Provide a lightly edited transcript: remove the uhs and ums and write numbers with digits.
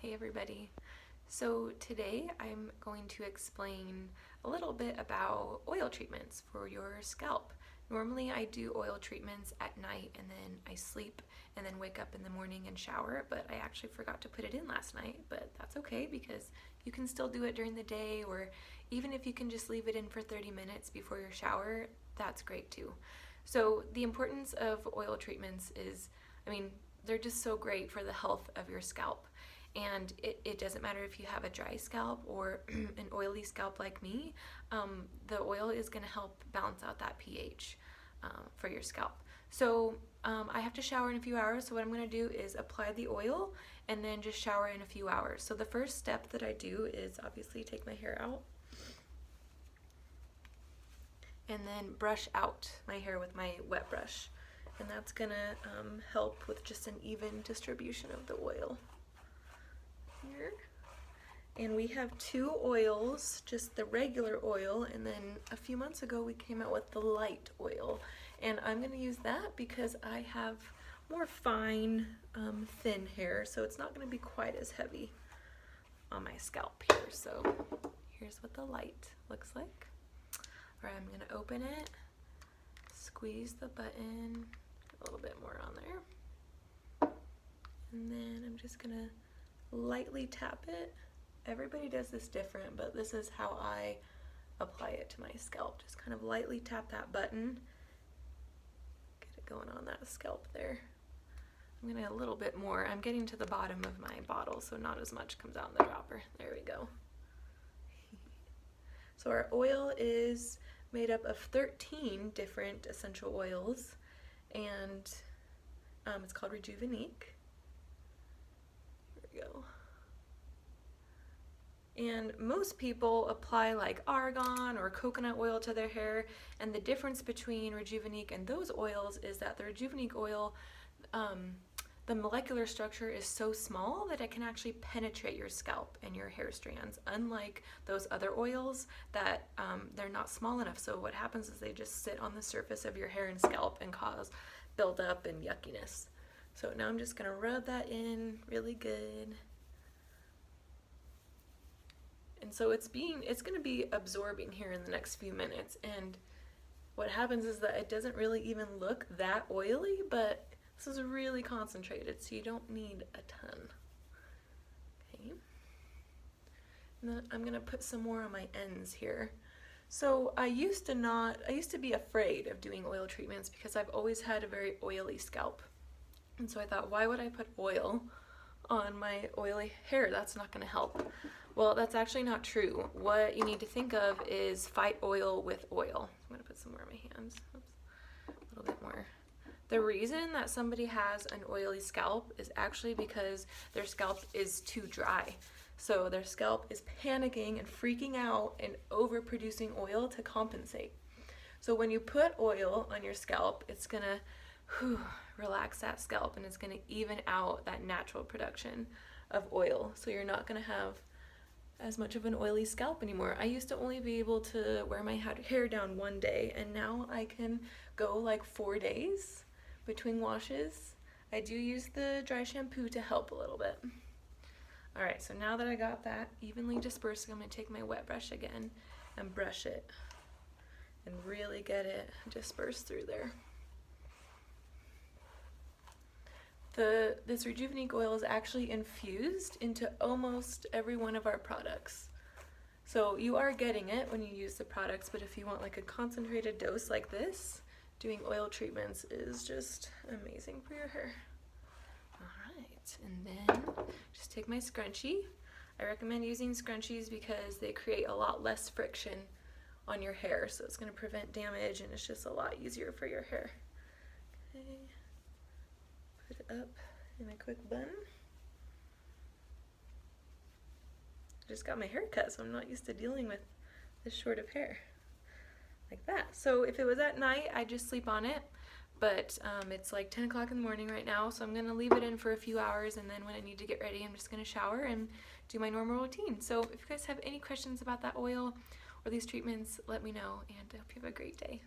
Hey everybody. So today I'm going to explain a little bit about oil treatments for your scalp. Normally I do oil treatments at night and then I sleep and then wake up in the morning and shower, but I actually forgot to put it in last night, but that's okay because you can still do it during the day, or even if you can just leave it in for 30 minutes before your shower, that's great too. So the importance of oil treatments is, they're just so great for the health of your scalp. And it doesn't matter if you have a dry scalp or an oily scalp like me, the oil is going to help balance out that pH for your scalp. So I have to shower in a few hours, so what I'm going to do is apply the oil and then just shower in a few hours. So the first step that I do is obviously take my hair out and then brush out my hair with my wet brush. And that's going to help with just an even distribution of the oil. Here. And we have two oils, just the regular oil, and then a few months ago we came out with the light oil, and I'm going to use that because I have more fine, thin hair, so it's not going to be quite as heavy on my scalp here. So here's what the light looks like. Alright, I'm going to open it, squeeze the button, a little bit more on there, and then I'm just going to lightly tap it. Everybody does this different, but this is how I apply it to my scalp. Just kind of lightly tap that button, get it going on that scalp there. I'm gonna a little bit more. I'm getting to the bottom of my bottle, so not as much comes out in the dropper. There we go. So our oil is made up of 13 different essential oils, and it's called Rejuvenique. Go. And most people apply like argon or coconut oil to their hair, and the difference between Rejuvenique and those oils is that the Rejuvenique oil, the molecular structure is so small that it can actually penetrate your scalp and your hair strands, unlike those other oils that they're not small enough. So what happens is they just sit on the surface of your hair and scalp and cause buildup and yuckiness. So now I'm just going to rub that in really good. And so it's going to be absorbing here in the next few minutes. And what happens is that it doesn't really even look that oily, but this is really concentrated, so you don't need a ton. Okay. And then I'm going to put some more on my ends here. So I used to be afraid of doing oil treatments because I've always had a very oily scalp. And so I thought, why would I put oil on my oily hair? That's not going to help. Well, that's actually not true. What you need to think of is fight oil with oil. I'm going to put some more on my hands. Oops. A little bit more. The reason that somebody has an oily scalp is actually because their scalp is too dry. So their scalp is panicking and freaking out and overproducing oil to compensate. So when you put oil on your scalp, it's going to relax that scalp, and it's going to even out that natural production of oil. So you're not going to have as much of an oily scalp anymore. I used to only be able to wear my hair down one day, and now I can go like 4 days between washes. I do use the dry shampoo to help a little bit. Alright, so now that I got that evenly dispersed, I'm going to take my wet brush again and brush it and really get it dispersed through there. This Rejuvenique oil is actually infused into almost every one of our products. So you are getting it when you use the products, but if you want like a concentrated dose like this, doing oil treatments is just amazing for your hair. Alright, and then just take my scrunchie. I recommend using scrunchies because they create a lot less friction on your hair, so it's going to prevent damage and it's just a lot easier for your hair. Okay. Put it up in a quick bun. I just got my hair cut, so I'm not used to dealing with this short of hair. Like that. So if it was at night, I'd just sleep on it, but it's like 10 o'clock in the morning right now, so I'm going to leave it in for a few hours, and then when I need to get ready, I'm just going to shower and do my normal routine. So if you guys have any questions about that oil or these treatments, let me know, and I hope you have a great day.